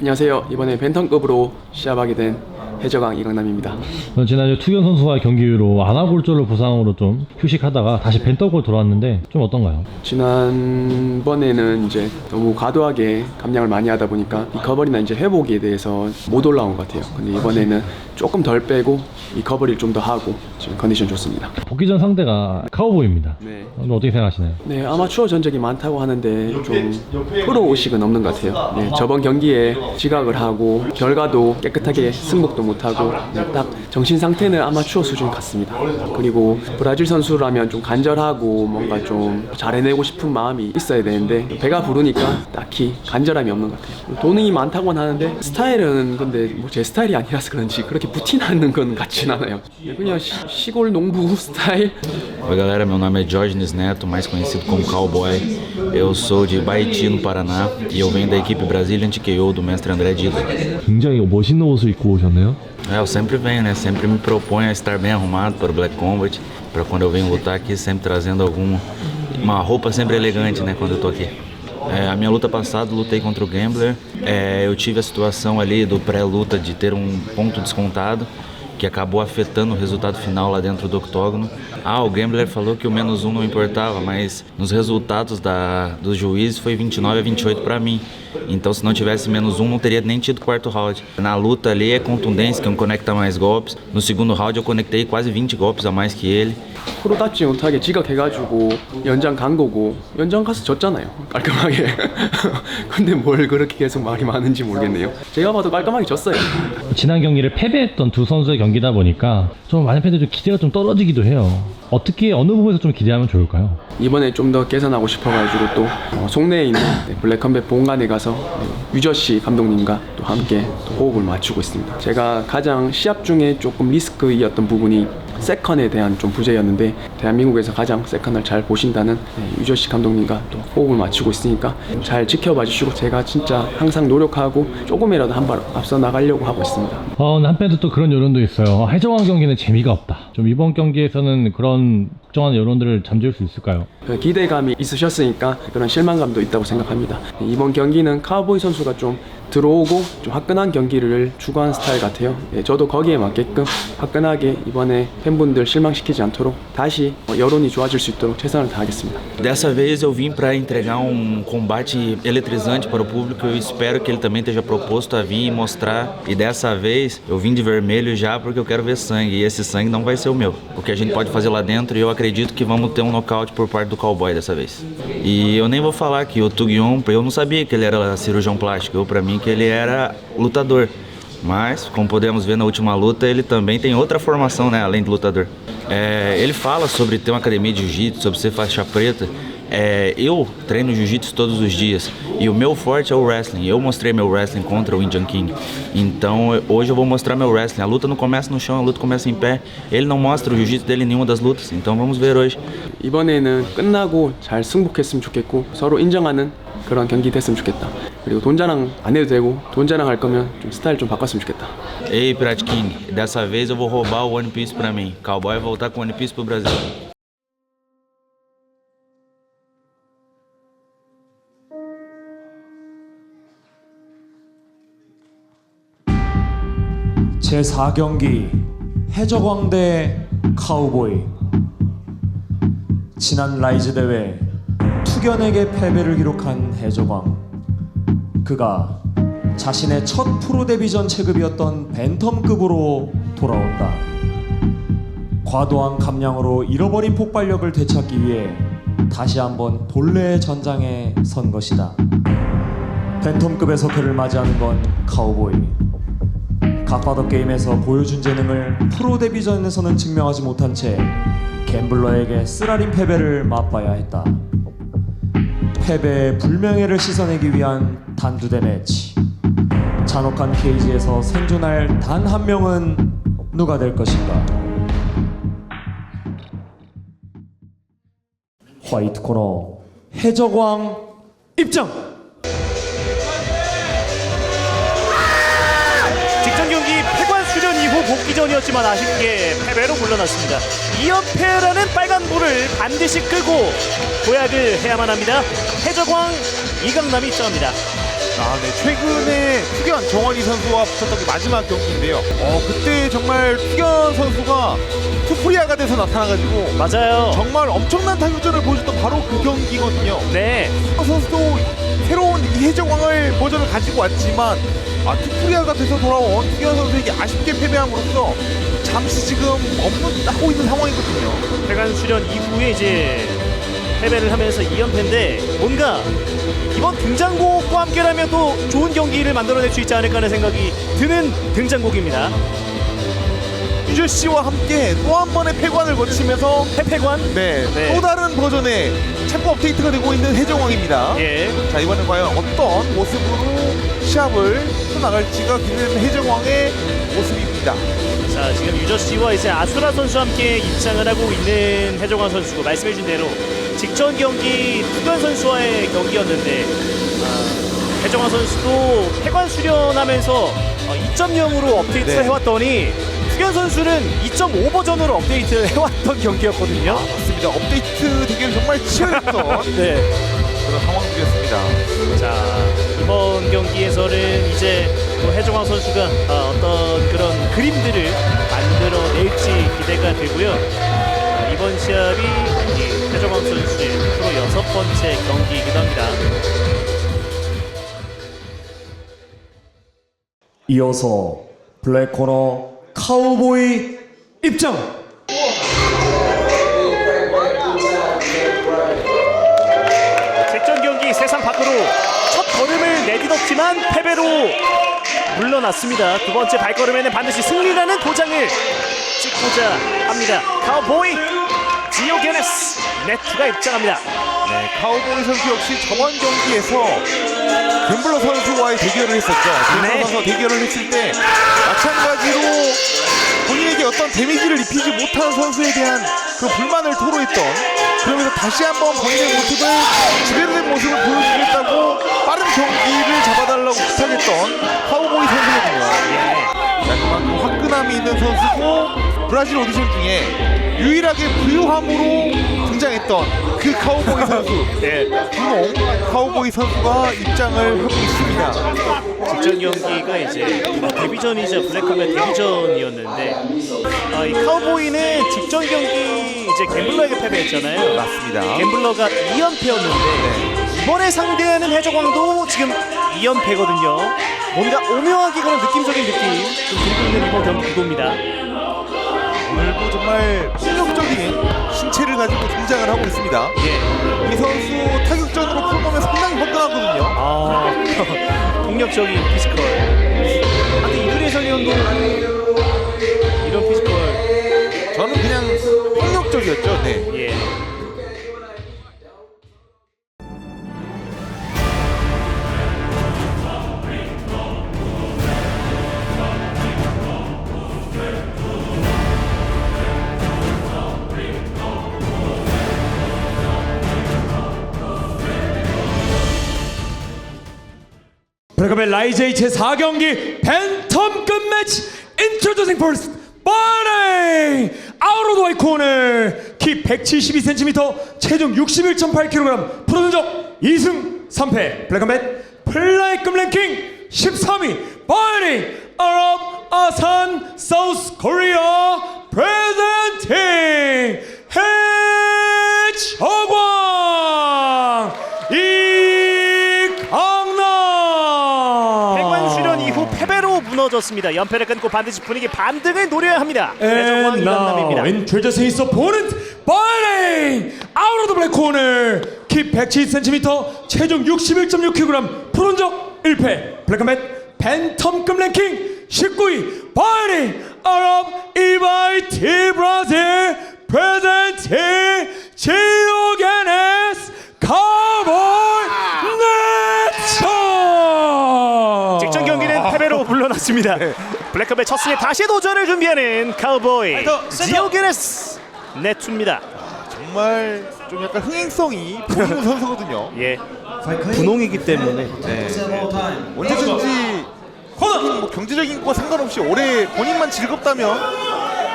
안녕하세요. 이번에 벤턴급으로 시합하게 된 해저강 이강남입니다. 지난주 투견 선수와의 경기 이후로 아나골절로 부상으로 좀 휴식하다가 다시 벤턴급으로 돌아왔는데 좀 어떤가요? 지난번에는 이제 너무 과도하게 감량을 많이 하다 보니까 리커버리나 이제 회복에 대해서 못 올라온 것 같아요. 근데 이번에는 조금 덜 빼고 리커버리를 좀 더 하고 지금 컨디션 좋습니다. 복귀 전 상대가 카우보이입니다. 네. 오늘 어떻게 생각하시나요? 네, 아마추어 전적이 많다고 하는데 좀 프로 의식은 없는 것 같아요. 네, 저번 경기에 지각을 하고 결과도 깨끗하게 승복도 못하고 딱 정신 상태는 아마추어 수준 같습니다. 그리고 브라질 선수라면 좀 간절하고 뭔가 좀 잘해내고 싶은 마음이 있어야 되는데 배가 부르니까 딱히 간절함이 없는 것 같아요. 돈이 많다고는 하는데 스타일은 근데 뭐 제 스타일이 아니라서 그런지 그렇게 부티나는 건 같진 않아요. 그냥 시골 농부 스타일. Oi galera, meu nome é Diógenes Neto, mais conhecido como Cowboy. Eu sou de Baiti, no Paraná, e eu venho da equipe Brazilian TKO do mestre André Dida. 굉장히 멋있는 옷을 입고 오셨네요. Eu sempre venho, né? Sempre me proponho a estar bem arrumado para o Black Combat, para quando eu venho lutar aqui, sempre trazendo uma roupa sempre elegante, né? Quando eu tô aqui. A minha luta passada, lutei contra o Gambler. Eu tive a situação ali do pré-luta de ter um ponto descontado, que acabou afetando o resultado final lá dentro do octógono. O Gambler falou que o -1 não importava, mas nos resultados dos juízes foi 29-28 para mim. Então se não tivesse -1 não teria nem tido quarto round. Na luta ali é contundência, que conecta mais golpes. No segundo round eu conectei quase 20 golpes a mais que ele. 프로 닿지 못하게 지각해가지고 연장 간 거고 연장 가서 졌잖아요. 깔끔하게. 근데 뭘 그렇게 계속 말이 많은지 모르겠네요. 제가 봐도 깔끔하게 졌어요. 지난 경기를 패배했던 두 선수의 경기다 보니까 좀 많은 팬들이 좀 기대가 좀 떨어지기도 해요. 어떻게 어느 부분에서 좀 기대하면 좋을까요? 이번에 좀 더 개선하고 싶어가지고 또 송내에 있는 블랙컴뱃 본관에 가서 유저씨 감독님과 또 함께 또 호흡을 맞추고 있습니다. 제가 가장 시합 중에 조금 리스크이었던 부분이 세컨에 대한 좀 부재였는데 대한민국에서 가장 세컨을 잘 보신다는 유저씨 감독님과 또 호흡을 맞추고 있으니까 잘 지켜봐 주시고 제가 진짜 항상 노력하고 조금이라도 한 발 앞서 나가려고 하고 있습니다. 한편도 또 그런 여론도 있어요. 해저왕 경기는 재미가 없다. 좀 이번 경기에서는 그런 걱정하는 여론들을 잠재울 수 있을까요? 기대감이 있으셨으니까 그런 실망감도 있다고 생각합니다. 이번 경기는 카우보이 선수가 좀 들어오고 좀 화끈한 경기를 추구하는 스타일 같아요. 저도 거기에 맞게끔 화끈하게 이번에 팬분들 실망시키지 않도록 다시 여론이 좋아질 수 있도록 최선을 다하겠습니다. Dessa vez eu vim para entregar combate eletrizante para o público. Eu espero que ele também esteja proposto a vir e mostrar. E dessa vez eu vim de vermelho já porque eu quero ver sangue. E esse sangue não vai ser o meu. O que a gente pode fazer lá dentro, e eu acredito que vamos ter nocaute por parte do Cowboy dessa vez. E eu nem vou falar que o Tuguion, eu não sabia que ele era cirurgião plástico. Para mim que ele era lutador. Mas, como podemos ver na última luta, ele também tem outra formação, né, além de lutador. Ele fala sobre ter uma academia de jiu-jitsu, sobre ser faixa preta. Eu treino jiu-jitsu todos os dias e o meu forte é o wrestling. Eu mostrei meu wrestling contra o Indian King. Então hoje eu vou mostrar meu wrestling. A luta não começa no chão, a luta começa em pé. Ele não mostra o jiu-jitsu dele em nenhuma das lutas. Então vamos ver hoje. 이번에는 끝나고 잘 승복했으면 좋겠고 서로 인정하는 그런 경기 됐으면 좋겠다. 그리고 돈 자랑 안 해도 되고 돈 자랑 할 거면 좀 스타일 좀 바꿨으면 좋겠다. Ei, Pirate King, dessa vez eu vou roubar o One Piece pra mim. Cowboy vai voltar com o One Piece pro Brasil. 제4경기 해저광 대 카우보이. 지난 라이즈 대회 투견에게 패배를 기록한 해저광. 그가 자신의 첫 프로 데뷔 전 체급이었던 벤텀급으로 돌아온다. 과도한 감량으로 잃어버린 폭발력을 되찾기 위해 다시 한번 본래의 전장에 선 것이다. 벤텀급에서 그를 맞이하는 건 카우보이. 갓파더 게임에서 보여준 재능을 프로 데뷔전에서는 증명하지 못한 채 갬블러에게 쓰라린 패배를 맛봐야 했다. 패배의 불명예를 씻어내기 위한 단두대 매치. 잔혹한 케이지에서 생존할 단 한 명은 누가 될 것인가? 화이트 코너 해저광 입장! 직전 경기 폐관 수련 이후 복귀전이었지만 아쉽게 패배로 물러났습니다. 2연패라는 빨간 볼을 반드시 끄고 도약을 해야만 합니다. 해저광 이강남이 입장합니다. 네. 최근에 투견 정원희 선수와 붙었던 게 마지막 경기인데요. 그때 정말 투견 선수가 투프리아가 돼서 나타나가지고 맞아요. 정말 엄청난 타격전을 보여줬던 바로 그 경기거든요. 네. 선수도 새로운 이 해적왕을 버전을 가지고 왔지만 투프리아가 돼서 돌아온 투견 선수에게 아쉽게 패배함으로써 잠시 지금 업무하고 있는 상황이거든요. 폐관 수련 이후에 이제 패배를 하면서 2연패인데 뭔가 이번 등장곡과 함께라면 또 좋은 경기를 만들어낼 수 있지 않을까 하는 생각이 드는 등장곡입니다. 유저 씨와 함께 또 한 번의 패관을 거치면서 패패관? 네, 네. 또 다른 버전의 챔프 업데이트가 되고 있는 해적왕입니다. 예. 자, 이번엔 과연 어떤 모습으로 시합을 펴나갈지가 기대되는 해적왕의 모습입니다. 자, 지금 유저 씨와 이제 아수라 선수와 함께 입장을 하고 있는 해정환 선수고, 말씀해준 대로 직전 경기 투견 선수와의 경기였는데 해정환 선수도 폐관 수련하면서 2.0으로 업데이트를 네. 해왔더니 투견 선수는 2.5 버전으로 업데이트를 해왔던 경기였거든요. 맞습니다. 업데이트 대결이 정말 치열했던 네. 그런 상황들이었습니다. 자, 이번 경기에서는 이제 또 해정환 선수가 어떤 그런 그림들을 만들어낼지 기대가 되고요. 이번 시합이 이 해정환 선수의 프로 6번째 경기이기도 합니다. 이어서 블랙코너 카우보이 입장. 직전 경기 세상 밖으로 첫 걸음을 내딛었지만 패배로 물러났습니다. 두 번째 발걸음에는 반드시 승리라는 도장을 찍고자 합니다. 카우보이 지오게네스 네트가 입장합니다. 네, 카우보이 선수 역시 저번 경기에서 갬블러 선수와의 대결을 했었죠. 네. 갬블러 선수와 대결을 했을 때 마찬가지로 본인에게 어떤 데미지를 입히지 못한 선수에 대한 그 불만을 토로했던, 그러면서 다시 한번 본인의 모습을 제대로 된 모습을 보여주겠다고 빠른 경기를 잡아달라고 부탁했던 카우보이 선수거든요. 자, 그만큼 화끈함이 있는 선수고 브라질 오디션 중에 유일하게 부유함으로 등장했던 그 카우보이 선수, 분홍 카우보이 선수가 입장을 하고 있습니다. 직전 경기가 이제 데뷔전이자 블랙컴뱃 데뷔전이었는데 이 카우보이는 직전 경기 이제 갬블러에게 패배했잖아요. 맞습니다. 갬블러가 2연패였는데 이번에 상대하는 해적왕도 지금 2연패거든요. 뭔가 오묘하게 그런 느낌적인 느낌 좀 들고 있는 이번 경기 구도입니다. 오늘도 정말 폭력적인 신체를 가지고 등장을 하고 있습니다. 예. 이 선수 타격전으로 풀어보면 상당히 화끈하거든요. 폭력적인 피지컬. 근데 이두리 선수도 이런 피지컬. 저는 그냥 폭력적이었죠. 네. 예. 블랙컴뱃 라이제이 제4경기 팬텀급 매치 인트로듀싱 퍼스트 바레 아웃 오브 코너 키 172cm 체중 61.8kg 프로 전적 2승 3패 블랙컴뱃 플라이급 랭킹 13위 바레 아랍 아산 사우스 코리아 프레젠팅 해적왕 폐관 수련 이후 패배로 무너졌습니다. 연패를 끊고 반드시 분위기 반등을 노려야 합니다. 해적왕 And now 이관남입니다. introducing his opponent, fighting out of the black corner, 키 170cm, 체중 61.6kg, 프론적 1패, 블랙컴뱃 팬텀급 랭킹 19위, fighting out of EYT Brazil, presenting Diogenes Cowboy Neto. 직전 경기는 패배로 물러났습니다. 블랙컴뱃 첫 승에 다시 도전을 준비하는 카우보이 지오게네스 네투입니다. 정말 좀 약간 흥행성이 보이는 선수거든요. 예, 분홍이기 때문에 언제든지 뭐 경제적인 것과 상관없이 올해 본인만 즐겁다면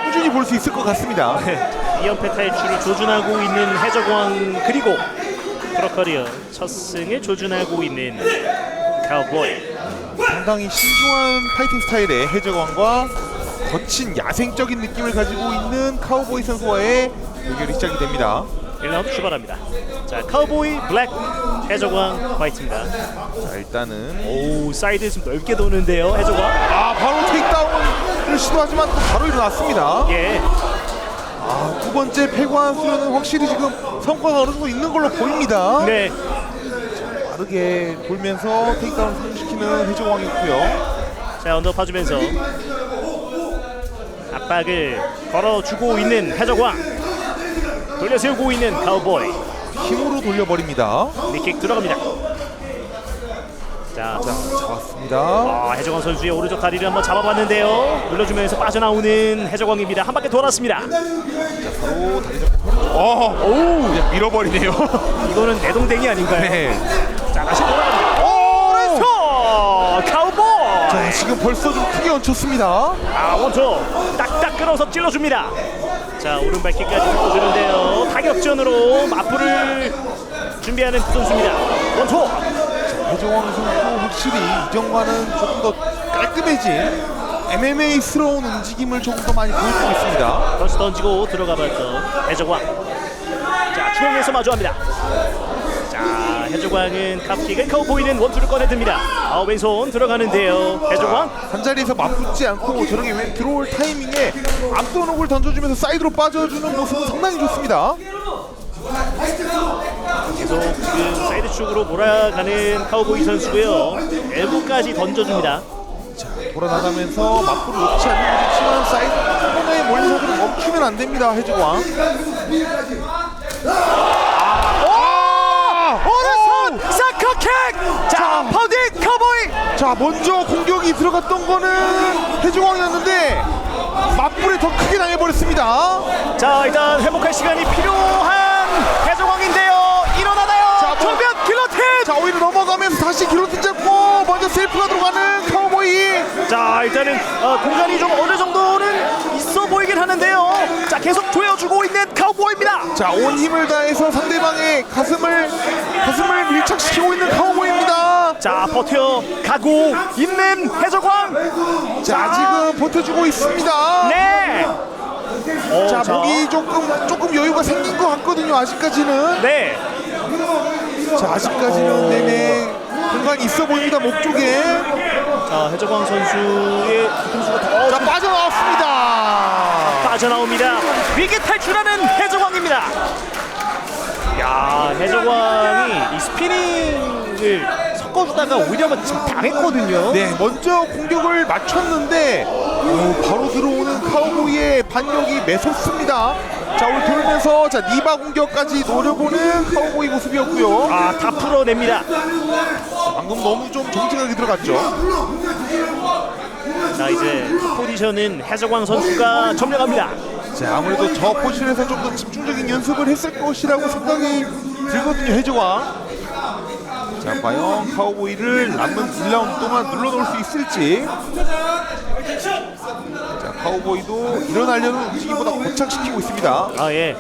꾸준히 볼 수 있을 것 같습니다. 2연패 탈출을 조준하고 있는 해적왕, 그리고 프로커리어 첫 승에 조준하고 있는 카우보이. 상당히 신중한 파이팅 스타일의 해적왕과 거친 야생적인 느낌을 가지고 있는 카우보이 선수와의 대결이 시작이 됩니다. 1라운드 출발합니다. 자, 카우보이 블랙 해적왕 파이트입니다. 자, 일단은 오, 사이드 좀 넓게 도는데요, 해적왕. 바로 테이크다운을 시도하지만 또 바로 일어났습니다. 예. 두 번째 패관 수련은 확실히 지금 성과가 어느 정도 있는 걸로 보입니다. 네. 빠르게 돌면서 테이크다운을 성공시키는 해적왕이었고요. 자, 언더 파주면서 압박을 걸어주고 있는 해적왕. 돌려세우고 있는 카우보이. 힘으로 돌려버립니다. 리킥 들어갑니다. 자, 잡았습니다. 해적왕 선수의 오른쪽 다리를 한번 잡아봤는데요. 눌러주면서 빠져나오는 해적왕입니다. 한 바퀴 돌았습니다. 바로 다리 잡고 그냥 밀어버리네요. 이거는 내동댕이 아닌가요? 네. 자, 다시 돌아갑니다. 오른손 카우보이. 자, 지금 벌써 좀 크게 얹혔습니다. 원투 딱딱 끌어서 찔러줍니다. 자, 오른발킥까지 짚어주는데요. 타격전으로 맞불을 준비하는 두 선수입니다. 원투. 해적왕 선수 확실히 이전과는 조금 더 깔끔해진 MMA스러운 움직임을 조금 더 많이 보여주고 있습니다. 던스 던지고 들어가봤던 해적왕. 자, 중앙에서 마주합니다. 자, 해적왕은 카프킥을 카우보이는 원투를 꺼내듭니다. 왼손 들어가는데요. 해적왕. 한 자리에서 맞붙지 않고 저렇게 왜 들어올 타이밍에 앞도록을 던져주면서 사이드로 빠져주는 모습은 상당히 좋습니다. 계속 지금 사이드 쪽으로 몰아가는 카우보이 선수고요. 엘보까지 던져줍니다. 돌아나가면서 맞불을 놓지 않는 게 좋지만 사이드 코너에 몰려서도 멈추면 안 됩니다. 해적왕. 오른손 사커킥. 자, 파운딩 카우보이. 자, 먼저 공격이 들어갔던 거는 해적왕이었는데 맞불에 더 크게 당해버렸습니다. 자, 일단 회복할 시간이 필요한 해적왕인데요. 일어나나요? 자, 정면 길로틴. 자, 오히려 넘어가면서 다시 기로틴 잡고 먼저 셀프가 들어가는 카우보이. 자, 일단은 공간이 좀 어느 정도는 있어 보이긴 하는데요. 자, 계속 조여주고 있는 카우보이입니다. 자, 온 힘을 다해서 상대방의 가슴을 밀착시키고 있는 카우보이입니다. 자, 버텨가고 있는 해적왕. 자, 지금 버텨주고 있습니다. 네. 자, 목이 조금 여유가 생긴 것 같거든요. 아직까지는. 네. 자, 아직까지는 내내 공간이 있어 보입니다. 목 쪽에. 자, 해적왕 선수의 뒤통수가 더 자, 빠져나왔습니다. 빠져나옵니다. 위기 탈출하는 해적왕입니다. 야, 해적왕이 이 스피닝을 섞어주다가 오히려 지금 당했거든요. 네, 먼저 공격을 맞췄는데 바로 들어오는 카우보이의 반격이 매섭습니다. 자, 오늘 돌면서 자, 니바 공격까지 노려보는 카우보이 모습이었고요. 다 풀어냅니다. 방금 너무 좀 정직하게 들어갔죠. 자, 이제 포지션은 해적왕 선수가 점령합니다. 자, 아무래도 저 포지션에서 좀 더 집중적인 연습을 했을 것이라고 생각이 들거든요. 해적왕. 자, 과연 카우보이를 남은 1라운드 동안 눌러놓을 수 있을지. 자, 카우보이도 일어나려는 움직임보다 고착시키고 있습니다. 예.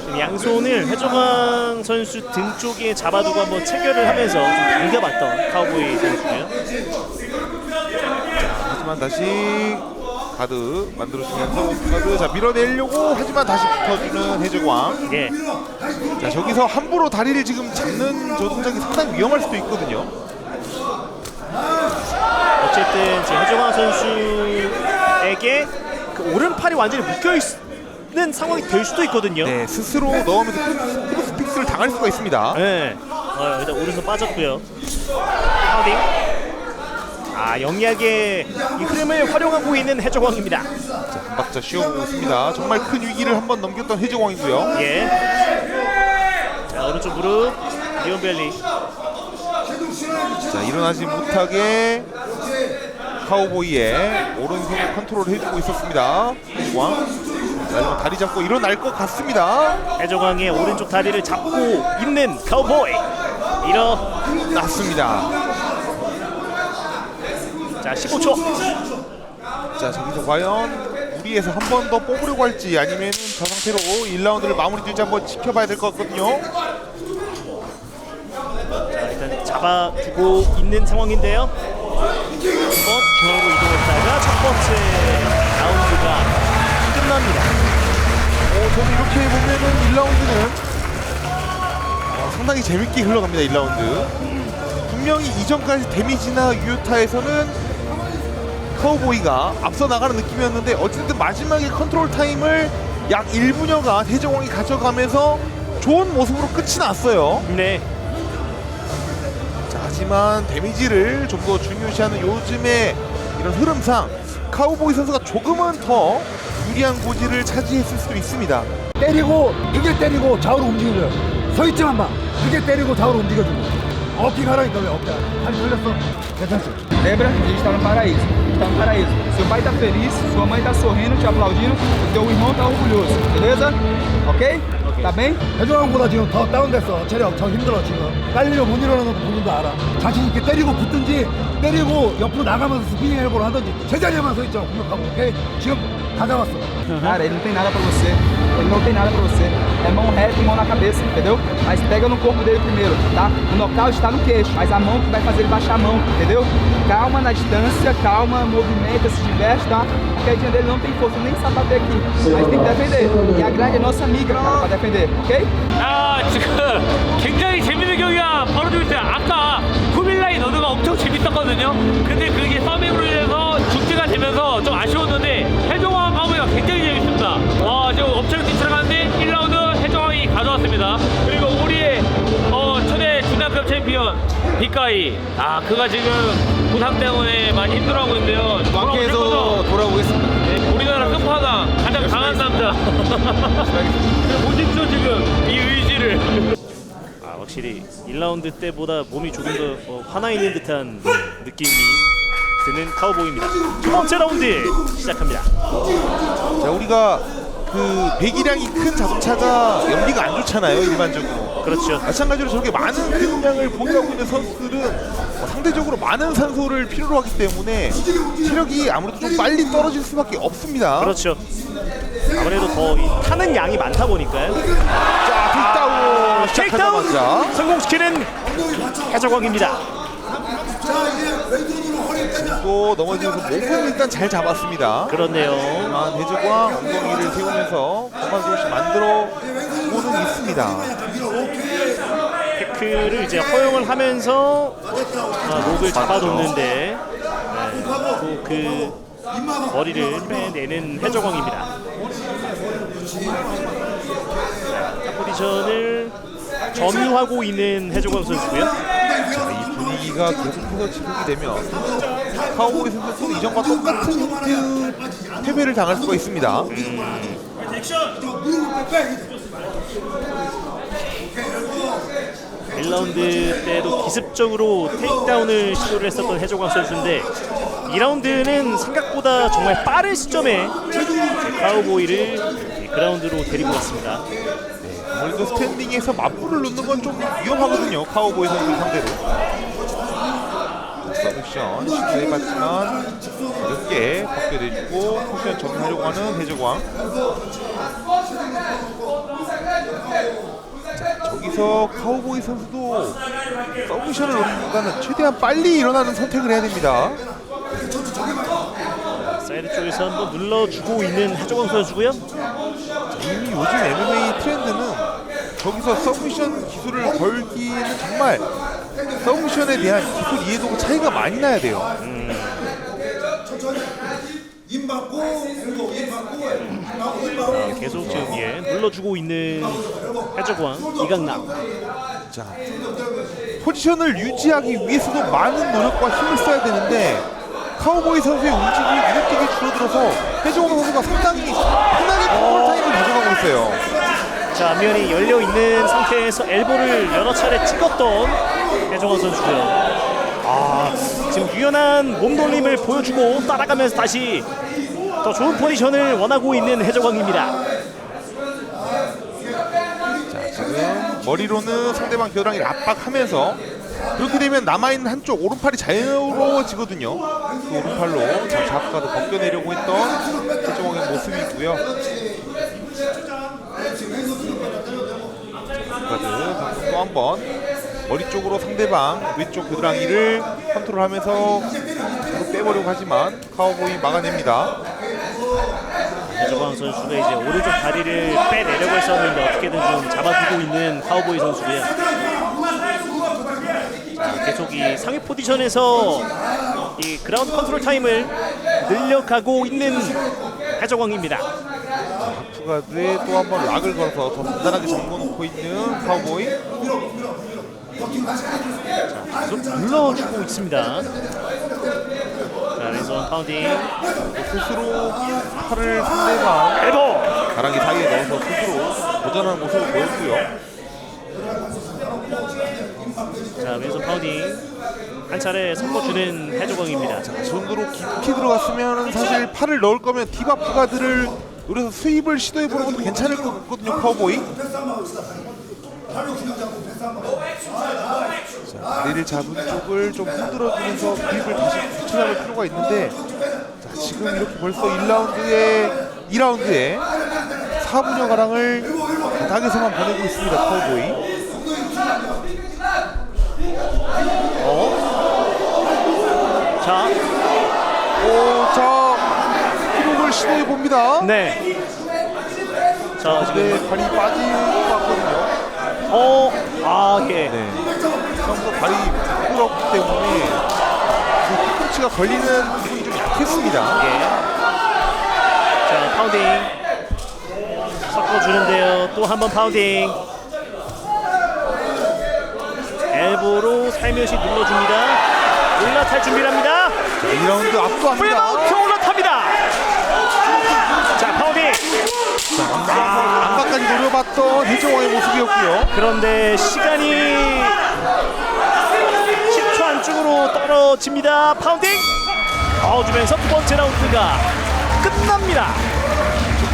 지금 양손을 해적왕 선수 등 쪽에 잡아두고 한번 체결을 하면서 좀 당겨봤던 카우보이 선수고요. 하지만 다시 가드 만들어주면서 가드 자 밀어내려고 하지만 다시 붙어주는 해적왕. 예. 자, 저기서 함부로 다리를 지금 잡는 저 동작이 상당히 위험할 수도 있거든요. 어쨌든 지금 해적왕 선수에게 그 오른팔이 완전히 묶여있는 상황이 될 수도 있거든요. 네, 스스로 넣으면서 크로스픽스를 당할 수가 있습니다. 네. 일단 오른손 빠졌고요. 파운딩. 영리하게 이 흐름을 활용하고 있는 해적왕입니다. 자, 한 박자 쉬어보고 있습니다. 정말 큰 위기를 한번 넘겼던 해적왕이고요. 예. 자, 오른쪽 무릎 리온벨리. 자, 일어나지 못하게 카우보이의 오른손을 컨트롤 해주고 있었습니다. 해적왕. 자, 다리 잡고 일어날 것 같습니다. 해적왕의 오른쪽 다리를 잡고 있는 카우보이. 일어났습니다. 자, 15초. 자, 저기서 과연 무리해서 한 번 더 뽑으려고 할지 아니면 저 상태로 1라운드를 마무리 질지 한번 지켜봐야 될 것 같거든요. 자, 일단 잡아주고 있는 상황인데요. 한번 중앙으로 이동했다가 첫 번째 라운드가 끝납니다. 저는 이렇게 보면은 1라운드는 상당히 재밌게 흘러갑니다. 1라운드. 분명히 이전까지 데미지나 유효타에서는 카우보이가 앞서 나가는 느낌이었는데 어쨌든 마지막에 컨트롤 타임을 약 1분여가 대정왕이 가져가면서 좋은 모습으로 끝이 났어요. 네. 자, 하지만 데미지를 좀 더 중요시하는 요즘의 이런 흐름상 카우보이 선수가 조금은 더 유리한 고지를 차지했을 수도 있습니다. 때리고 크게 때리고 좌우로 움직여줘요. 서 있지만 마 크게 때리고 좌우로 움직여주고 어깨 가라니까 왜 어깨 다리 걸렸어 괜찮지? Lembra? A gente tá no paraíso. A gente tá no paraíso. Seu pai tá feliz, sua mãe tá sorrindo, te aplaudindo, o teu irmão tá orgulhoso. Beleza? Ok? Tá bem? 해종왕보다 지금 더 다운됐어. 체력 더 힘들어 지금. 깔리려 못 일어나는 거 보는 거 알아. 자신 있게 때리고 붙든지 때리고 옆으로 나가면서 스피닝 엘보를 하든지 제자리에만 서 있죠. 공격하고 오케이? 지금 다 잡았어. Cara, ele não tem nada pra você. Ele não tem nada pra você. É mão reta e mão na cabeça, entendeu? Mas pega no corpo dele primeiro, tá? O nocaute tá no queixo, mas a mão que vai fazer ele baixar a mão, entendeu? Calma na distância, calma, movimenta, se diverte, tá? A quedinha dele não tem força, nem sabe bater aqui. Mas tem que defender. E a grade é nossa amiga, cara, pra defender, ok? 지금 굉장히 재밌는 경기가 벌어지고 있어요. 아까 쿠밀라이 너드가 엄청 재밌었거든요. 근데 그게 서밍으로 인해서 중지가 되면서 좀 아쉬웠는데 해종왕 까보기가 굉장히 재밌습니다. 지금 엄청 뒤쳐나가는데 1라운드 해종왕이 가져왔습니다. 그리고 우리의 초대 중량급 챔피언 빅가이, 그가 지금 부상 때문에 많이 힘들어하고 있는데요. 마켓에서 돌아오겠습니다. 네, 우리나라 끝판왕 가장 강한 남자. 보십시오 지금 이 의지를. 확실히 1라운드 때보다 몸이 조금 더 화나 있는 듯한 느낌이 드는 카우보이입니다. 두 번째 라운드 시작합니다. 자, 우리가 그 배기량이 큰 자동차가 연비가 안 좋잖아요, 일반적으로. 그렇죠. 마찬가지로 저렇게 많은 근육량을 보유하고 있는 선수들은 상대적으로 많은 산소를 필요로 하기 때문에 체력이 아무래도 좀 빨리 떨어질 수밖에 없습니다. 그렇죠. 아무래도 더 타는 양이 많다 보니까요. 자, 테이크다운 테이크다운 시작하자마자 성공시키는 해적왕입니다. 또 넘어지면서 목은 일단 잘 잡았습니다. 그렇네요. 하지만 대적왕 엉덩이를 세우면서 공간 조금씩 만들어 보고는 있습니다. 태클을 이제 허용을 하면서 목을 잡아뒀는데 또 그 머리를 빼내는 해적왕입니다. 포지션을 점유하고 있는 해적왕 선수고요. 이 분위기가 계속해서 지속이 되면 카우보이 선수는 이전과 똑같은 형태의 패배를 당할 수가 있습니다. 1라운드 때도 기습적으로 테이크다운을 시도를 했었던 해적왕 선수인데 2라운드는 생각보다 정말 빠른 시점에 카우보이를 그라운드로 데리고 왔습니다. 아무래도 스탠딩에서 맞불을 놓는 건 좀 위험하거든요, 카우보이 선수 상대로. 서브션 시도해봤지만 어렵게 벗겨내주고 포지션 점유하려고 하는 해적왕. 저기서 카우보이 선수도 서브션을 노리기보다는 최대한 빨리 일어나는 선택을 해야 됩니다. 사이드 쪽에서 한번 눌러주고 있는 해적왕 선수고요. 이미 요즘 MMA 트렌드는 저기서 서브미션 기술을 걸기에는 정말 서브미션에 대한 기술 이해도가 차이가 많이 나야 돼요. 계속 지금 눌러주고 있는 해적왕 이강남. 자, 포지션을 유지하기 위해서도 많은 노력과 힘을 써야 되는데 카우보이 선수의 움직임이 눈에 띄게 줄어들어서 해종원 선수가 상당히 편하게 컨트롤 타임을 가져가고 있어요. 자, 앞면이 열려 있는 상태에서 엘보를 여러 차례 찍었던 해종원 선수고요. 지금 유연한 몸돌림을 보여주고 따라가면서 다시 더 좋은 포지션을 원하고 있는 해적왕입니다. 자, 지금 머리로는 상대방 겨드랑이를 압박하면서 그렇게 되면 남아있는 한쪽 오른팔이 자유로워지거든요. 그 오른팔로 좌우가도 벗겨내려고 했던 해적왕의 모습이 있고요. 가드 또 한번 머리 쪽으로 상대방 왼쪽 겨드랑이를 컨트롤하면서 계속 빼보려고 하지만 카우보이 막아냅니다. 해적왕 선수가 이제 오른쪽 다리를 빼내려고 했었는데 어떻게든 좀 잡아두고 있는 카우보이 선수고요. 자, 계속 이 상위 포지션에서 이 그라운드 컨트롤 타임을 늘려가고 있는 해적왕입니다. 하프가드에 또 한 번 락을 걸어서 더 단단하게 잠궈놓고 있는 카우보이. 계속 눌러주고 있습니다. 자, 왼손 파운딩. 스스로 팔을 상대방 엘보. 가랑이 사이에 넣어서 스스로 도전하는 모습을 보였고요. 자, 왼손 파운딩 한 차례 섞어주는 해적왕입니다. 저 정도로 깊게 들어갔으면 사실 팔을 넣을 거면 디바프 가드를 노려서 스윕을 시도해보는 것도 괜찮을 것 같거든요, 카우보이. 자, 다리를 잡은 쪽을 좀 흔들어주면서 그립을 다시 붙여잡을 필요가 있는데, 자, 지금 이렇게 벌써 2라운드에 4분여 가량을 바닥에서만 보내고 있습니다, 카우보이. 자, 기록을 시도해 봅니다. 네. 자, 지금 발이 빠진 것 같거든요. 예. 네. 처음부터 발이 부끄럽기 때문에 그 뒤꿈치가 걸리는 부분이 좀 약했습니다. 예. 자, 파운딩 섞어주는데요. 또 한 번 파운딩. 엘보로 살며시 눌러줍니다. 올라탈 준비를 합니다. 자, 2라운드 압도합니다. 프리마운트 올라탑니다. 자, 파운딩. 안바까지 노려봤던 해적왕의 모습이었고요. 그런데 시간이 10초 안쪽으로 떨어집니다. 파운딩. 주면서 두 번째 라운드가 끝납니다.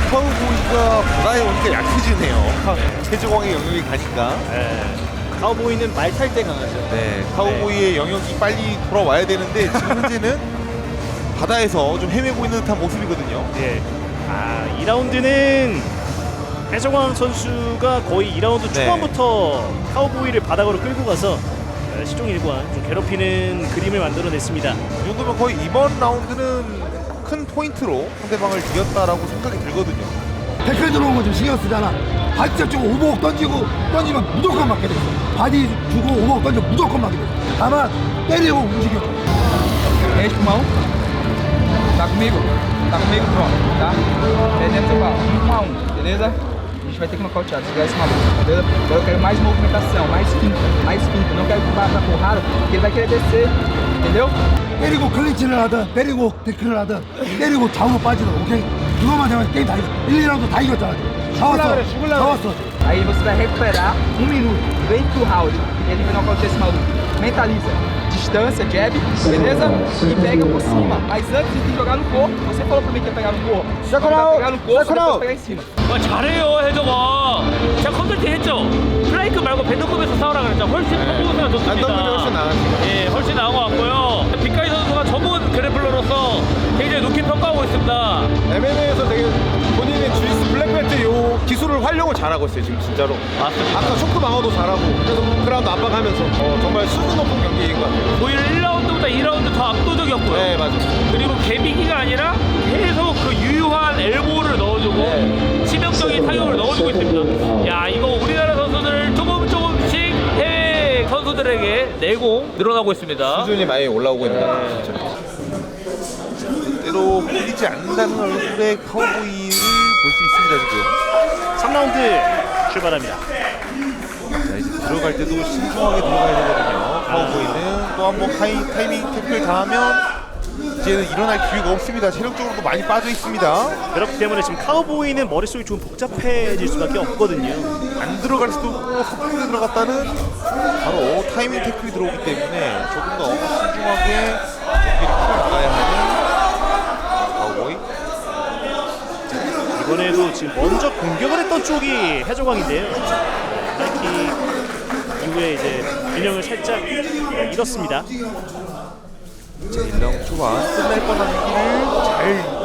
카우보이가 바다에 오니까 약해지네요. 해적왕의 영역이 가니까. 카우보이는 말 탈 때 강하죠. 네, 카우보이의 영역이 빨리 돌아와야 되는데 지금 현재는 바다에서 좀 헤매고 있는 듯한 모습이거든요. 예. 2라운드는 해적왕 선수가 거의 2라운드 초반부터 카우보이를 바닥으로 끌고 가서 시종일관 좀 괴롭히는 그림을 만들어냈습니다. 이 정도면 거의 이번 라운드는 큰 포인트로 상대방을 이겼다라고 생각이 들거든요. 태클 들어온 거 좀 신경 쓰잖아. 바디 주고 오버옥 던지면 무조건 맞게 돼. 바디 주고 오버옥 던져 무조건 맞게 돼. 다만 때리고 움직여. Mexe com mão. Tá comigo? Tá comigo, pronto, tá? Dentro do pau. 1 a 1, beleza? A gente vai ter que nocautear, desligar esse maluco, beleza? Agora eu quero mais movimentação, mais finta. Não quero que vá pra porrada, porque ele vai querer descer, entendeu? 때리고 클린치를 하든 때리고 태클을 하든 때리고 좌우로 빠지든 오케이? 그것만 되면 게임 다 이겨. 1, 2라운드 다 이겼잖아. 다 왔어. Aí você vai recuperar 1 minuto dentro do round e ele vai nocautear esse maluco. Mentaliza. Distância, jab, beleza? E pega por cima. Mas antes de jogar no corpo, você falou pra mim que ia pegar no corpo. Vai pegar no corpo, depois pegar em cima. 잘해요 해적왕. 제가 컨설팅 했죠. 플라이크 말고 밴드급에서 싸우라 그랬죠. 훨씬 퍼포먼스가 좋습니다. 훨씬 나았습니다. 예, 훨씬 나은 것 같고요. 빅가이 선수가 전문 그래플러로서 굉장히 높게 평가하고 있습니다. MMA에서 되게 본인의 주짓수 블랙벨트 요 기술을 활용을 잘하고 있어요 지금 진짜로. 맞습니다. 아까 초크 방어도 잘하고 계속 그라운드 압박하면서 정말 수준 높은 경기인 것 같아요. 오히려 1라운드보다 2라운드 더 압도적이었고요. 네, 맞아요. 그리고 개비기가 아니라 계속 그 유효한 엘보를 넣어주고 치명적인 타격을 넣어주고 있습니다. 야, 이거 우리나라 선수들 조금씩 해외 선수들에게 내공 늘어나고 있습니다. 수준이 많이 올라오고 있는 것 같아요. 때로 풀리지 않는다는 얼굴의 카우보이를 볼 수 있습니다 지금. 3라운드 출발합니다. 자, 이제 들어갈 때도 신중하게 들어가야 되거든요. 카우보이는 또 한 번 타이밍 태클 당하면 이제는 일어날 기회가 없습니다. 체력적으로도 많이 빠져 있습니다. 그렇기 때문에 지금 카우보이는 머릿속이 좀 복잡해질 수밖에 없거든요. 안 들어갈 수도 없고 섣부르게 들어갔다는 바로 타이밍 태클이 들어오기 때문에 조금 더 신중하게 경기를 풀어나가야 하는 카우보이. 이번에도 지금 먼저 공격을 했던 쪽이 해적왕인데요. 하이킥 이후에 이제 균형을 살짝 잃었습니다. 자, 1라운드 초반 끝날 뻔한 위기를 잘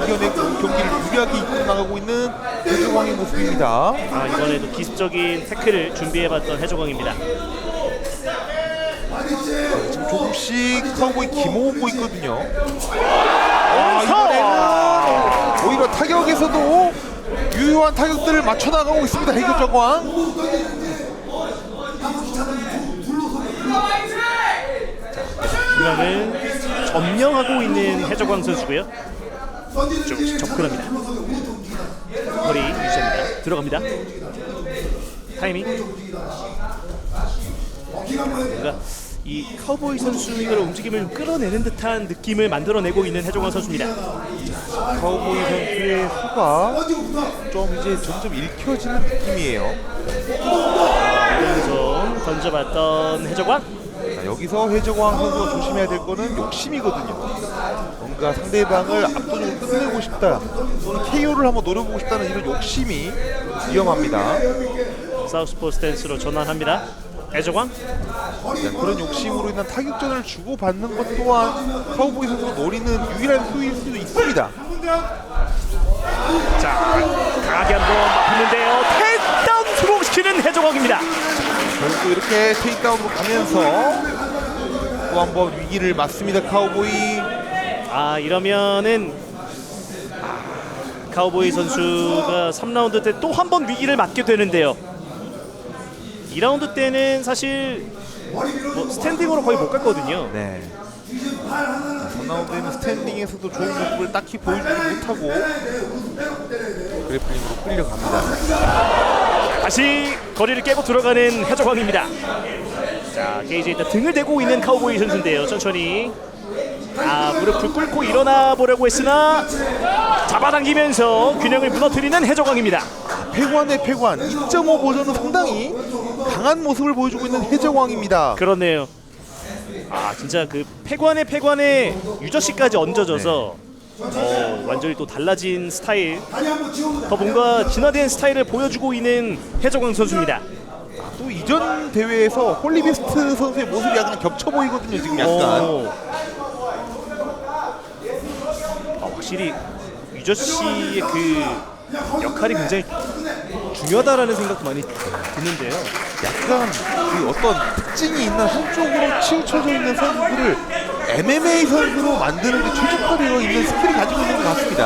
이겨내고 경기를 유리하게 이끌어 나가고 있는 해적왕의 모습입니다. 이번에도 기습적인 태클을 준비해봤던 해적왕입니다. 조금씩 카우보이 기모으고 있거든요. 이번에는 오히려 타격에서도 유효한 타격들을 맞춰나가고 있습니다. 해결정광. 중앙을 점령하고 있는 해적왕 선수고요. 조금씩 접근합니다. 거리 유지합니다. 들어갑니다. 타이밍. 뭔가 이 카우보이 선수의 움직임을 끌어내는 듯한 느낌을 만들어내고 있는 해적왕 선수입니다. 카우보이 선수의 후가 좀 이제 점점 읽혀지는 느낌이에요. 오른손 던져봤던 해적왕. 자, 여기서 해적왕 선수가 조심해야 될 거는 욕심이거든요. 뭔가 상대방을 압도적으로 끝내고 싶다 또는 KO를 한번 노려보고 싶다는 이런 욕심이 위험합니다. 사우스포 스탠스로 전환합니다. 해적왕. 그런 욕심으로 인한 타격전을 주고받는 것 또한 카우보이 선수가 노리는 유일한 수일 수도 있습니다. 자, 강하게 한번 맞붙는데요. 테이크다운 성공시키는 해적왕입니다. 결국 이렇게 테이크다운으로 가면서 또 한 번 위기를 맞습니다. 카우보이. 이러면은 카우보이 선수가 3라운드 때 또 한 번 위기를 맞게 되는데요. 2라운드 때는 사실 뭐 스탠딩으로 거의 못 갔거든요. 네. 3라운드에는 스탠딩에서도 좋은 모습을 딱히 보여주지 못하고 그래플링으로 끌려갑니다. 다시 거리를 깨고 들어가는 해적왕입니다. 자, 게이지에 일단 등을 대고 있는 카우보이 선수인데요. 천천히 무릎을 꿇고 일어나 보려고 했으나 잡아당기면서 균형을 무너뜨리는 해적왕입니다. 패관의 패관 2.5 버전은 상당히 강한 모습을 보여주고 있는 해적왕입니다. 그렇네요. 진짜 그 패관의 유저씨까지 얹어져서 완전히 또 달라진 스타일, 더 뭔가 진화된 스타일을 보여주고 있는 해적왕 선수입니다. 또 이전 대회에서 홀리비스트 선수의 모습이 약간 겹쳐 보이거든요. 지금 약간 확실히 유저씨의 그 역할이 굉장히 중요하다라는 생각도 많이 드는데요. 약간 그 어떤 특징이 있는 한쪽으로 치우쳐져 있는 선수들을 MMA 선수로 만드는 데 최적화되어 있는 스킬을 가지고 있는 것 같습니다.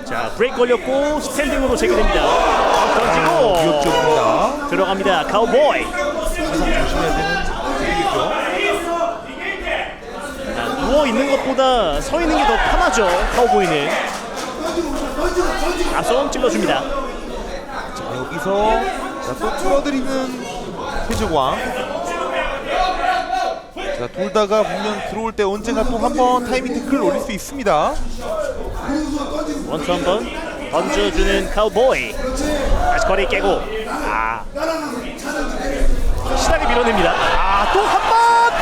자, 브레이크 걸렸고 스탠딩으로 재개됩니다. 던지고 위협적입니다. 들어갑니다. 카우보이. 조심해야 되는 스킬이죠. 누워 있는 것보다 서 있는 게 더 편하죠. 카우보이는. 앞손 찔러줍니다. 자, 여기서 또 끌어들이는 해적왕. 자, 돌다가 분명 들어올 때 언젠가 또 한 번 타이밍 태클을 올릴 수 있습니다. 원투 한번 던져주는 카우보이. 다시 거리 깨고 확실하게 밀어냅니다. 또 한 번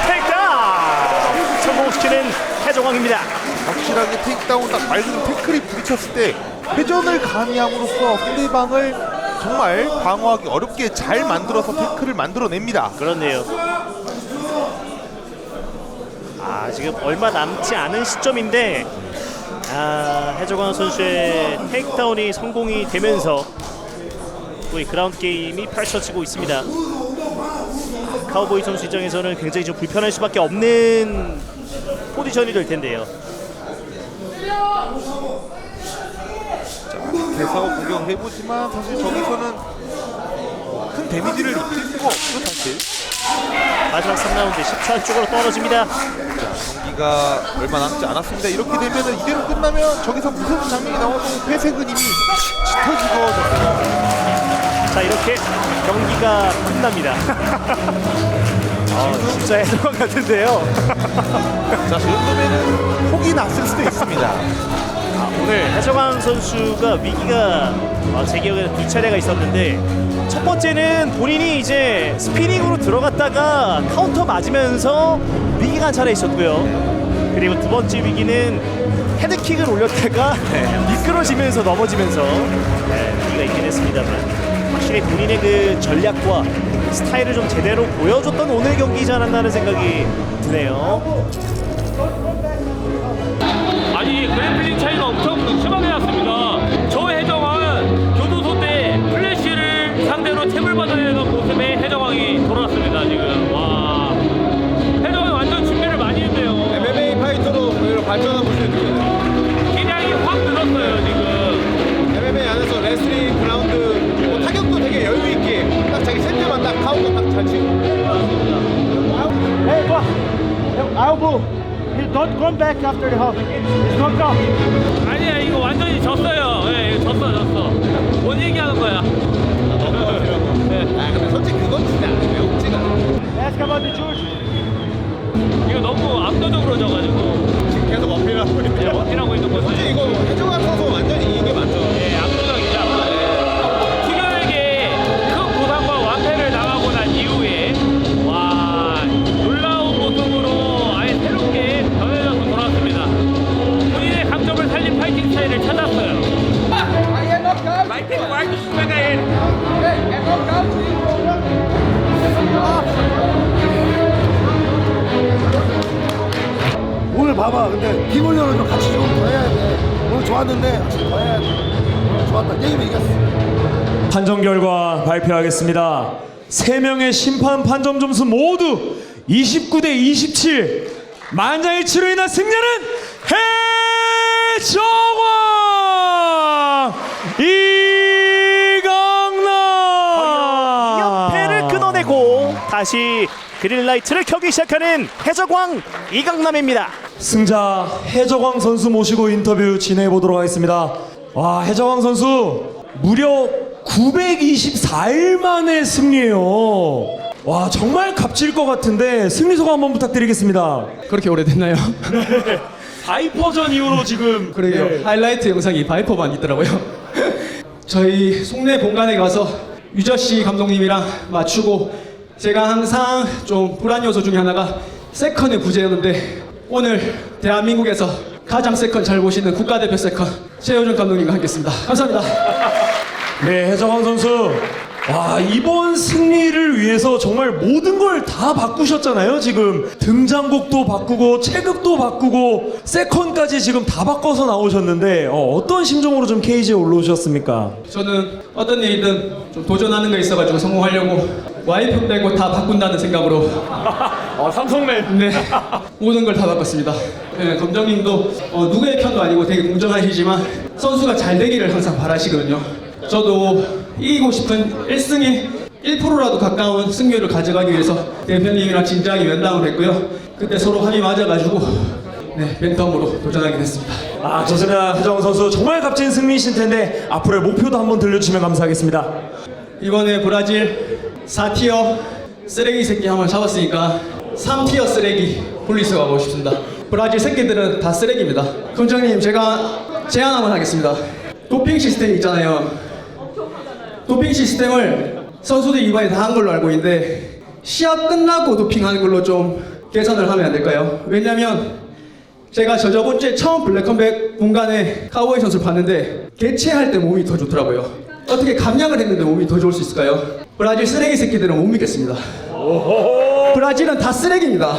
테이크다운 성공시키는 해적왕입니다. 확실하게 테이크다운 딱 말 그대로 태클이 부딪혔을 때 회전을 가미함으로써 상대방을 정말 방어하기 어렵게 잘 만들어서 태클을 만들어냅니다. 그렇네요. 지금 얼마 남지 않은 시점인데 해적왕 선수의 테이크다운이 성공이 되면서 또 이 그라운드 게임이 펼쳐지고 있습니다. 카우보이 선수 입장에서는 굉장히 좀 불편할 수밖에 없는 포지션이 될 텐데요. 계속 공격해보지만 사실 저기서는 큰 데미지를 입힐 수가 없죠. 사실 마지막 3라운드 14 쪽으로 떨어집니다. 경기가 얼마 남지 않았습니다. 이렇게 되면 이대로 끝나면 저기서 무슨 장면이 나와도 회색은 이미 짙어지거든요. 자, 이렇게 경기가 끝납니다. 진짜 해적왕 같은데요. 자, 이 정도면은 폭이 났을 수도 있습니다. 오늘 해적왕 선수가 위기가 제 기억에 두 차례가 있었는데, 첫 번째는 본인이 이제 스피닝으로 들어갔다가 카운터 맞으면서 위기가 한 차례 있었고요. 그리고 두 번째 위기는 헤드킥을 올렸다가 미끄러지면서 넘어지면서 위기가 있긴 했습니다만, 확실히 본인의 그 전략과 스타일을 좀 제대로 보여줬던 오늘 경기지 않았나 하는 생각이 드네요. 아니 그래플링 차이가 엄청 심하게 났습니다. 저 해적왕은 교도소 때 플래시를 상대로 탭을 받아내는 모습의 해적왕이 돌아왔습니다. 지금 와, 해적왕 잘 치고 나왔습니다. Hey, boss. Elbow. You don't come back after the half. It's not out. 아니야 이거 완전히 졌어요. 예, 이거 졌어. 뭔 얘기하는 거야? 근데 솔직히 그건 진짜 안 해요. 억지가. Ask about the judge. 이거 너무 압도적으로 져가지고 지금 계속 어필하고 있는데. 어필하고 있는 거지. 솔직히 이거 해종환 선수 완전히 이긴 게 맞죠? 예, 압도적이죠. 투결에게 큰 부상과 완패를 당하고 난 이후에 와 놀라운 모습으로 아예 새롭게 변해져서 돌아왔습니다. 본인의 강점을 살린 파이팅 스타일을 찾았어요. Aí é nocaute. Vai ter quarto, pega ele. Ei, é nocaute. 오늘 봐봐. 근데 팀 훈련을 좀 같이 좀 더 해야 돼. 오늘 좋았는데 확실히 더 해야 돼. 오늘 좋았다. 게임에 이겼어. 판정 결과 발표하겠습니다. 3명의 심판 판정 점수 모두 29대 27. 만장일치로 인한 승리는 해정왕 이강남. 2연패를 끊어내고 다시 그린라이트를 켜기 시작하는 해적왕 이강남입니다. 승자 해적왕 선수 모시고 인터뷰 진행해 보도록 하겠습니다. 와, 해적왕 선수 무려 924일 만에 승리예요. 와, 정말 값질 것 같은데 승리 소감 한번 부탁드리겠습니다. 그렇게 오래됐나요? 바이퍼전 이후로 지금 그러게요. 하이라이트 영상이 바이퍼만 있더라고요. 저희 송내 본관에 가서 유저씨 감독님이랑 맞추고 제가 항상 좀 불안 요소 중에 하나가 세컨의 부재였는데 오늘 대한민국에서 가장 세컨 잘 보시는 국가대표 세컨 최효준 감독님과 함께했습니다. 감사합니다. 네, 해정환 선수. 와, 이번 승리를 위해서 정말 모든 걸 다 바꾸셨잖아요. 지금 등장곡도 바꾸고 체급도 바꾸고 세컨까지 지금 다 바꿔서 나오셨는데 어떤 심정으로 좀 케이지에 올라오셨습니까? 저는 어떤 일이든 좀 도전하는 거 있어가지고 성공하려고 와이프 빼고 다 바꾼다는 생각으로 삼성맨. 네, 모든 걸 다 바꿨습니다. 네, 감독님도 누구의 편도 아니고 되게 공정하시지만 선수가 잘 되기를 항상 바라시거든요. 저도 이기고 싶은 1승에 1%라도 가까운 승률을 가져가기 위해서 대표님이랑 진지하게 면담을 했고요. 그때 서로 합이 맞아가지고 네, 벤텀으로 도전하게 됐습니다. 아, 좋습니다. 해정환 선수 정말 값진 승리이실 텐데 앞으로의 목표도 한번 들려주시면 감사하겠습니다. 이번에 브라질 4티어 쓰레기 새끼 한번 잡았으니까 3티어 쓰레기 분리수 가고 싶습니다. 브라질 새끼들은 다 쓰레기입니다. 검장님, 제가 제안 한번 하겠습니다. 도핑 시스템 있잖아요. 도핑 시스템을 선수들이 이번에 다 한 걸로 알고 있는데 시합 끝나고 도핑하는 걸로 좀 개선을 하면 안 될까요? 왜냐면 제가 저번 주에 처음 블랙컴백 공간에 카우보이 선수를 봤는데 개최할 때 몸이 더 좋더라고요. 어떻게 감량을 했는데 몸이 더 좋을 수 있을까요? 브라질 쓰레기 새끼들은 못 믿겠습니다. 브라질은 다 쓰레기입니다.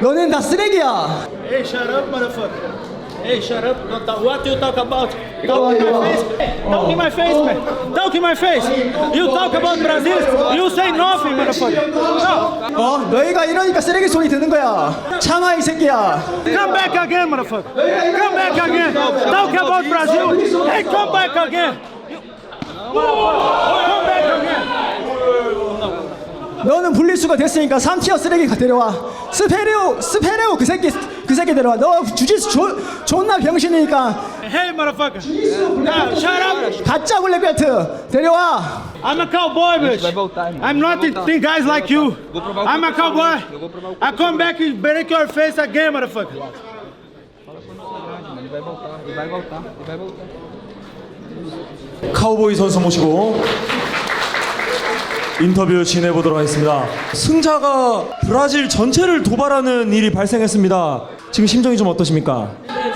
너는 다 쓰레기야. Hey, shut up, motherfucker. Hey, shut up. What you talk about? Talk in my face, man. Talk in my face. You talk about Brazil. You say nothing, motherfucker. No. 너희가 이러니까 쓰레기 소리 듣는 거야. 참아 이 새끼야. Come back again, motherfucker. Come back again. Talk about Brazil. Hey, come back again. Come back again. 너는 분리수가 됐으니까 3티어 쓰레기 데려와. 스페레오 그 새끼 데려와. 너 주짓수 존나 병신이니까. Hey, motherfucker. Now, shut up. 가짜 블랙벨트 데려와. I'm a cowboy, bitch. I'm not the guys like you. I'm a cowboy. I come back and break your face again, motherfucker. Ele vai voltar, ele vai voltar, ele vai voltar. 카우보이 선수 모시고 인터뷰 진행해보도록 하겠습니다. 승자가 브라질 전체를 도발하는 일이 발생했습니다. 지금 심정이 좀 어떠십니까?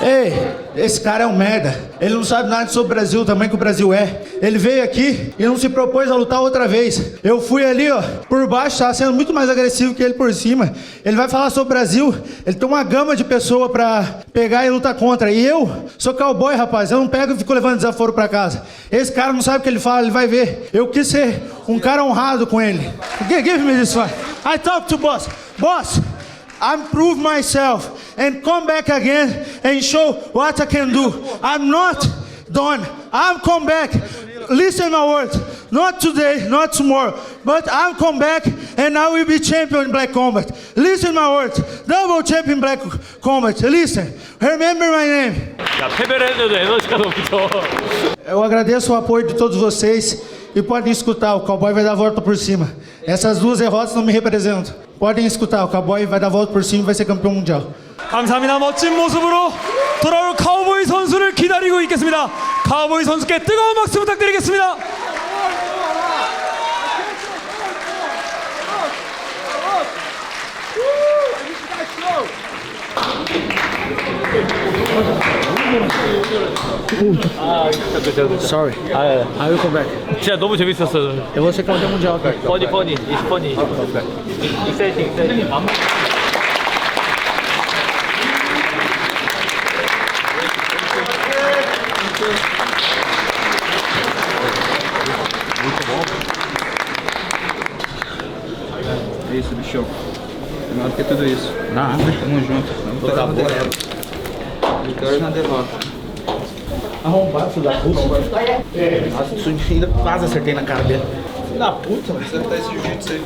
Ei, esse cara é um merda. Ele não sabe nada sobre o Brasil, o tamanho que o Brasil é. Ele veio aqui e não se propôs a lutar outra vez. Eu fui ali, ó, por baixo, tava sendo muito mais agressivo que ele por cima. Ele vai falar sobre o Brasil, ele tem uma gama de pessoas pra pegar e lutar contra. E eu sou cowboy, rapaz, eu não pego e fico levando desaforo pra casa. Esse cara não sabe o que ele fala, ele vai ver. Eu quis ser um cara honrado com ele. Give me this one. I talk to boss. Boss, I prove myself and come back again and show what I can do. I'm not done. I'm come back. Listen my words. not today, not tomorrow, but I'll come back and I will be champion in Black Combat. Listen my words, double champion in Black Combat. Listen, remember my name. 야, 패배를 했는데도 에너지가 넘쳐. Eu agradeço o apoio de todos vocês e podem escutar, o Cowboy vai dar a volta por cima. Essas duas derrotas não me representam. Podem escutar, o Cowboy vai dar a volta por cima e vai ser campeão mundial. 감사합니다. 멋진 모습으로 돌아올 카우보이 선수를 기다리고 있겠습니다. 카우보이 선수께 뜨거운 박수 부탁드리겠습니다. Sorry, I will come back. 진짜 너무 재밌었어. Eu vou ser campeão mundial, cara. Funny, it's funny. Exciting. É isso, bichão. Melhor do que tudo isso. Nada, tamo junto. Vamos tocar a bola. Vitória na derrota. Arrombado, filho da puta. Nossa, isso ainda quase acertei na cara dele. Filho da puta, mano. Você tá esse jiu-jitsu aí.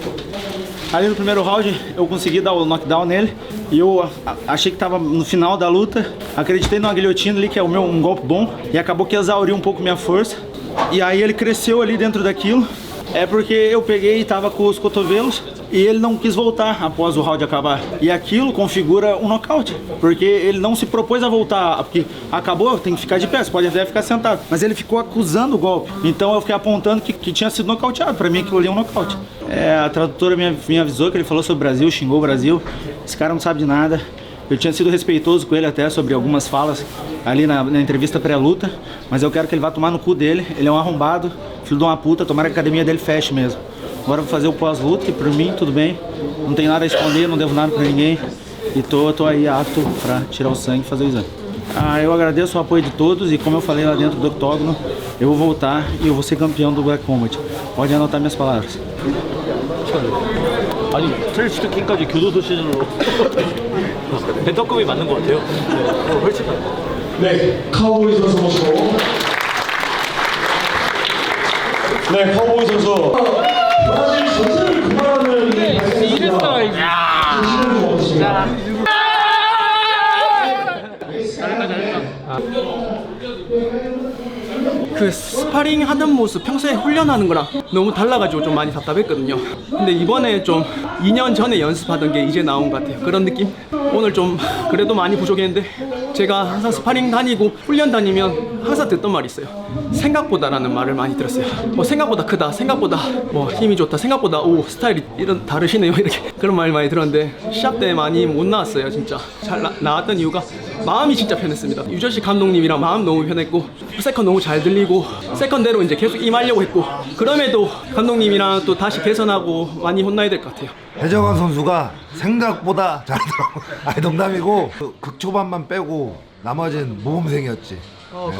Ali no primeiro round eu consegui dar o knockdown nele e eu achei que tava no final da luta. Acreditei numa guilhotina ali, que é um golpe bom, e acabou que exauriu um pouco minha força. E aí ele cresceu ali dentro daquilo. É porque eu peguei e tava com os cotovelos e ele não quis voltar após o round acabar. E aquilo configura um nocaute, porque ele não se propôs a voltar, porque acabou, tem que ficar de pé, você pode até ficar sentado. Mas ele ficou acusando o golpe, então eu fiquei apontando que tinha sido nocauteado. Pra mim aquilo ali é um nocaute. A tradutora me avisou que ele falou sobre o Brasil, xingou o Brasil. Esse cara não sabe de nada. Eu tinha sido respeitoso com ele até sobre algumas falas ali na entrevista pré-luta, mas eu quero que ele vá tomar no cu dele. Ele é um arrombado, filho de uma puta, tomara que a academia dele feche mesmo. Agora eu vou fazer o pós-luta, que por mim tudo bem, não tem nada a esconder, não devo nada pra ninguém e tô aí apto pra tirar o sangue e fazer o exame. Eu agradeço o apoio de todos e como eu falei lá dentro do octógono, eu vou voltar e eu vou ser campeão do Black Combat. Pode anotar minhas palavras. 아니, 트레이스 킹까지 교도소 시즌으로 벤터급이 맞는 것 같아요. 훨씬 네, 카우보이 선수 모시고. 네, 카우보이 선수. 브라질 전세를 그만하는 그 스파링 하는 모습 평소에 훈련하는 거랑 너무 달라가지고 좀 많이 답답했거든요. 근데 이번에 좀 2년 전에 연습하던 게 이제 나온 것 같아요. 그런 느낌? 오늘 좀 그래도 많이 부족했는데 제가 항상 스파링 다니고 훈련 다니면 항상 듣던 말이 있어요. 생각보다라는 말을 많이 들었어요. 생각보다 크다, 생각보다 힘이 좋다, 생각보다 스타일이 이런 다르시네요, 이렇게 그런 말 많이 들었는데 시합 때 많이 못 나왔어요. 진짜 잘 나왔던 이유가 마음이 진짜 편했습니다. 유저씨 감독님이랑 마음 너무 편했고 세컨 너무 잘 들리고 세컨대로 이제 계속 임하려고 했고 그럼에도 감독님이랑 또 다시 개선하고 많이 혼나야 될 것 같아요. 배정환 선수가 생각보다 잘하더라고. 농담이고 극초반만 빼고 나머지는 모범생이었지.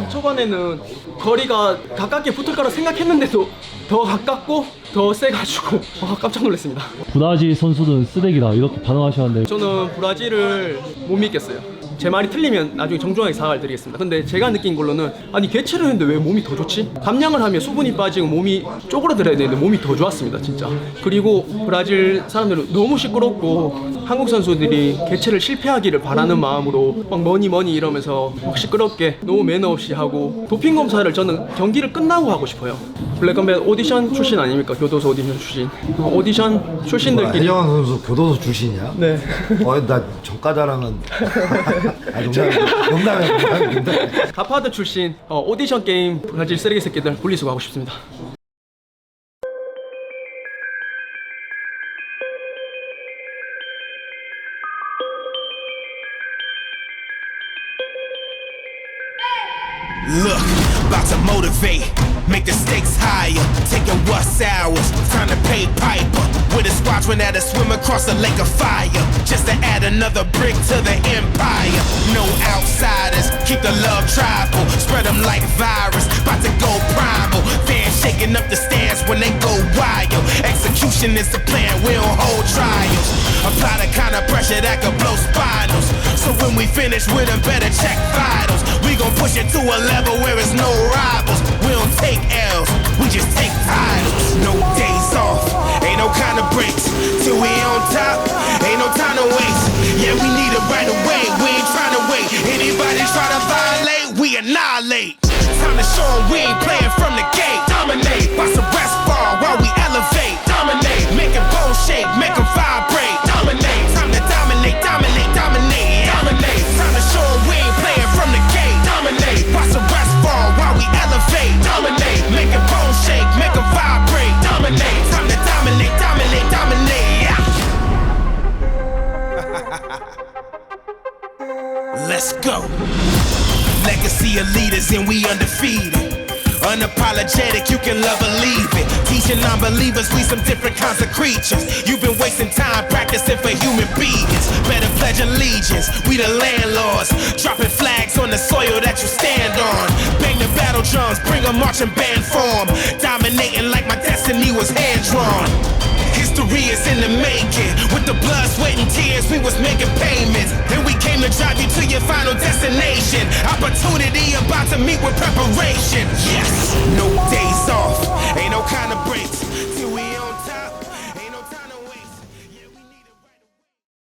초반에는 거리가 가깝게 붙을 거라 생각했는데도 더 가깝고 더 세가지고 깜짝 놀랐습니다. 브라질 선수는 쓰레기다 이렇게 반응하셨는데 저는 브라질을 못 믿겠어요. 제 말이 틀리면 나중에 정중하게 사과를 드리겠습니다. 근데 제가 느낀 걸로는 아니 개체를 했는데 왜 몸이 더 좋지? 감량을 하면 수분이 빠지고 몸이 쪼그라들어야 되는데 몸이 더 좋았습니다, 진짜. 그리고 브라질 사람들은 너무 시끄럽고 한국 선수들이 개체를 실패하기를 바라는 마음으로 막 뭐니 이러면서 막 시끄럽게 너무 매너 없이 하고 도핑 검사를 저는 경기를 끝나고 하고 싶어요. 블랙컴뱃 오디션 출신 아닙니까? 교도소 오디션 출신. 오디션 출신들끼리. 배정환 선수 교도소 출신이야? 네. 나 정과자랑은 농담이야. 가파드 출신 오디션 게임 브라질 쓰레기 새끼들 분리수거하고 싶습니다. Look, about to motivate, make the stakes higher, taking what's ours, time to pay piper. With a squadron that'll swim across a lake of fire, just to add another brick to the empire. No outsiders, keep the love tribal, spread them like virus, about to go primal. Fans shaking up the stands when they go wild. Execution is the plan, we don't hold trials. Apply the kind of pressure that could blow spinals. So when we finish with them, better check vitals. We gon' push it to a level where it's no rivals. We don't take L's, we just take titles. annihilate. Time to show 'em we ain't playing from the gate. Dominate, bust a rest ball while we elevate. Dominate, make it bone shake, make 'em vibrate. Dominate, time to dominate, dominate, dominate. Dominate, time to show 'em we ain't playing from the gate. Dominate, bust a rest ball while we elevate. Dominate, make it bone shake, make 'em vibrate. Dominate, time to dominate, dominate, dominate. Yeah. Let's go. Legacy of leaders and we undefeated. Unapologetic, you can love or leave it. Teaching non-believers we some different kinds of creatures. You've been wasting time practicing for human beings. Better pledge allegiance, we the landlords. Dropping flags on the soil that you stand on. Bang the battle drums, bring a marching band form. Dominating like my destiny was hand-drawn. History is in the making. With the blood, sweat, and tears, we was making payments. Then we came to drive you to your final destination. Opportunity about to meet with preparation. Yes, no day